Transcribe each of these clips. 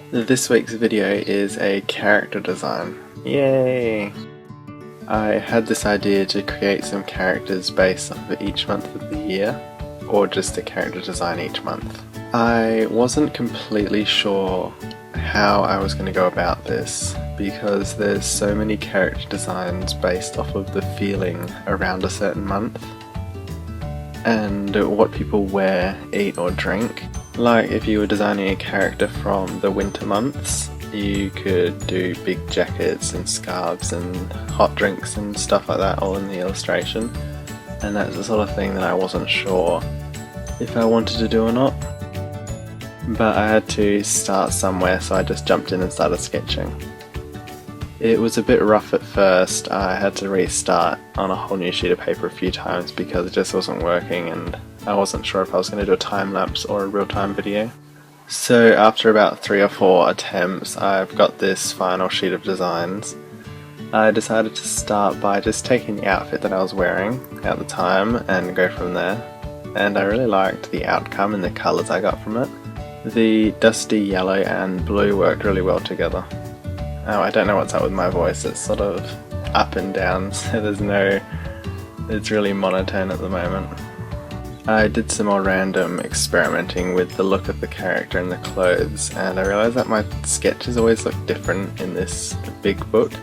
This week's video is a character design. Yay! I had this idea to create some characters based off of each month of the year, or just a character design each month. I wasn't completely sure how I was going to go about this because there's so many character designs based off of the feeling around a certain month and what people wear, eat or drink. Like if you were designing a character from the winter months, you could do big jackets and scarves and hot drinks and stuff like that all in the illustration, and that's the sort of thing that I wasn't sure if I wanted to do or not. But I had to start somewhere, so I just jumped in and started sketching. It was a bit rough at first. I had to restart on a whole new sheet of paper a few times because it just wasn't working and I wasn't sure if I was going to do a time lapse or a real-time video. So after about 3 or 4 attempts, I've got this final sheet of designs. I decided to start by just taking the outfit that I was wearing at the time and go from there. And I really liked the outcome and the colours I got from it. The dusty yellow and blue worked really well together. Oh, I don't know what's up with my voice, it's sort of up and down, so it's really monotone at the moment. I did some more random experimenting with the look of the character and the clothes, and I realised that my sketches always look different in this big book.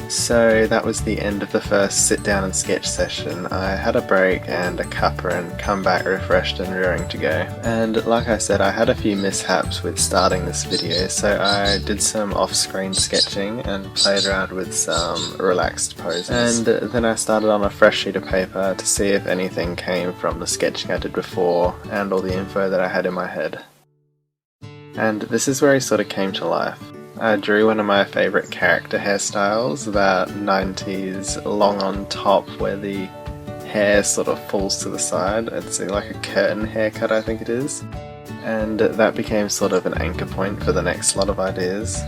So that was the end of the first sit down and sketch session. I had a break and a cuppa and come back refreshed and raring to go. And like I said, I had a few mishaps with starting this video, so I did some off-screen sketching and played around with some relaxed poses. And then I started on a fresh sheet of paper to see if anything came from the sketching I did before and all the info that I had in my head. And this is where he sort of came to life. I drew one of my favourite character hairstyles, that 90s long on top where the hair sort of falls to the side. It's like a curtain haircut, I think it is. And that became sort of an anchor point for the next lot of ideas.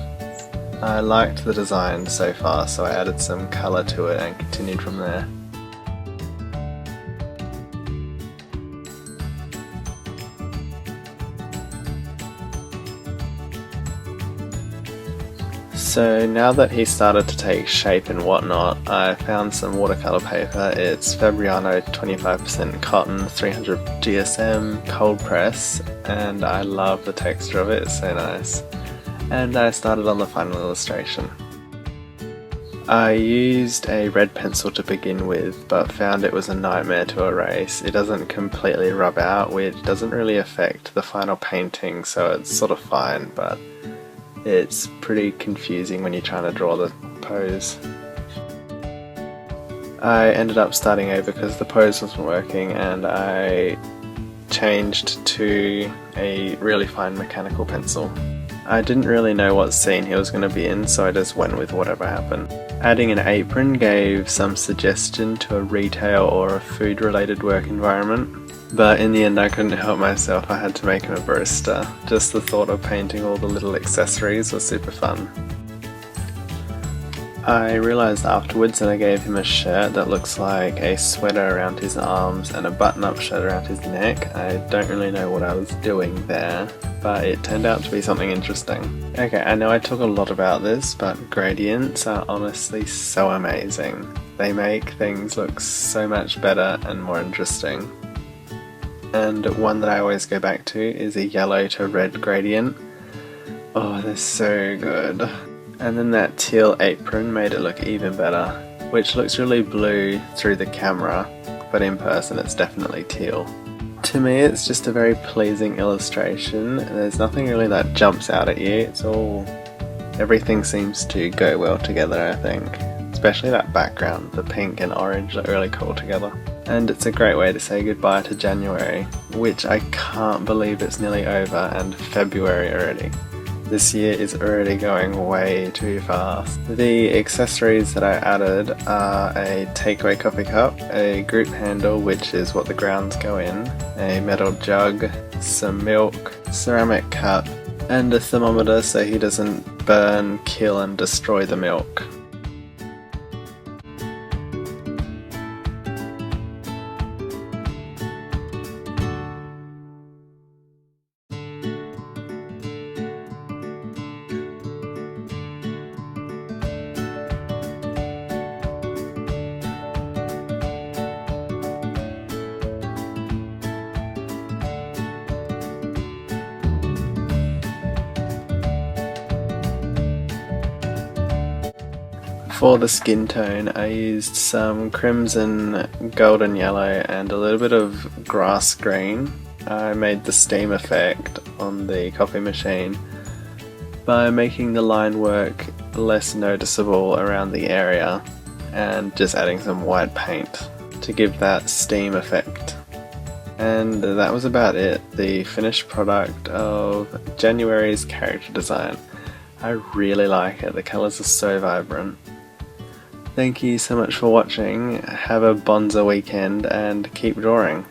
I liked the design so far, so I added some colour to it and continued from there. So now that he started to take shape and whatnot, I found some watercolour paper. It's Fabriano 25% cotton, 300 GSM, cold press, and I love the texture of it, it's so nice. And I started on the final illustration. I used a red pencil to begin with, but found it was a nightmare to erase. It doesn't completely rub out, which doesn't really affect the final painting, so it's sort of fine, but it's pretty confusing when you're trying to draw the pose. I ended up starting over because the pose wasn't working and I changed to a really fine mechanical pencil. I didn't really know what scene he was going to be in, so I just went with whatever happened. Adding an apron gave some suggestion to a retail or a food related work environment. But in the end I couldn't help myself, I had to make him a barista. Just the thought of painting all the little accessories was super fun. I realised afterwards that I gave him a shirt that looks like a sweater around his arms and a button-up shirt around his neck. I don't really know what I was doing there, but it turned out to be something interesting. Okay, I know I talk a lot about this, but gradients are honestly so amazing. They make things look so much better and more interesting. And one that I always go back to is a yellow to red gradient. Oh, they're so good. And then that teal apron made it look even better, which looks really blue through the camera, but in person it's definitely teal. To me it's just a very pleasing illustration. There's nothing really that jumps out at you. Everything seems to go well together, I think. Especially that background, the pink and orange look really cool together. And it's a great way to say goodbye to January, which I can't believe it's nearly over and February already. This year is already going way too fast. The accessories that I added are a takeaway coffee cup, a group handle which is what the grounds go in, a metal jug, some milk, ceramic cup, and a thermometer so he doesn't burn, kill and destroy the milk. For the skin tone, I used some crimson, golden yellow and a little bit of grass green. I made the steam effect on the copy machine by making the line work less noticeable around the area and just adding some white paint to give that steam effect. And that was about it, the finished product of January's character design. I really like it, the colours are so vibrant. Thank you so much for watching, have a bonza weekend and keep drawing.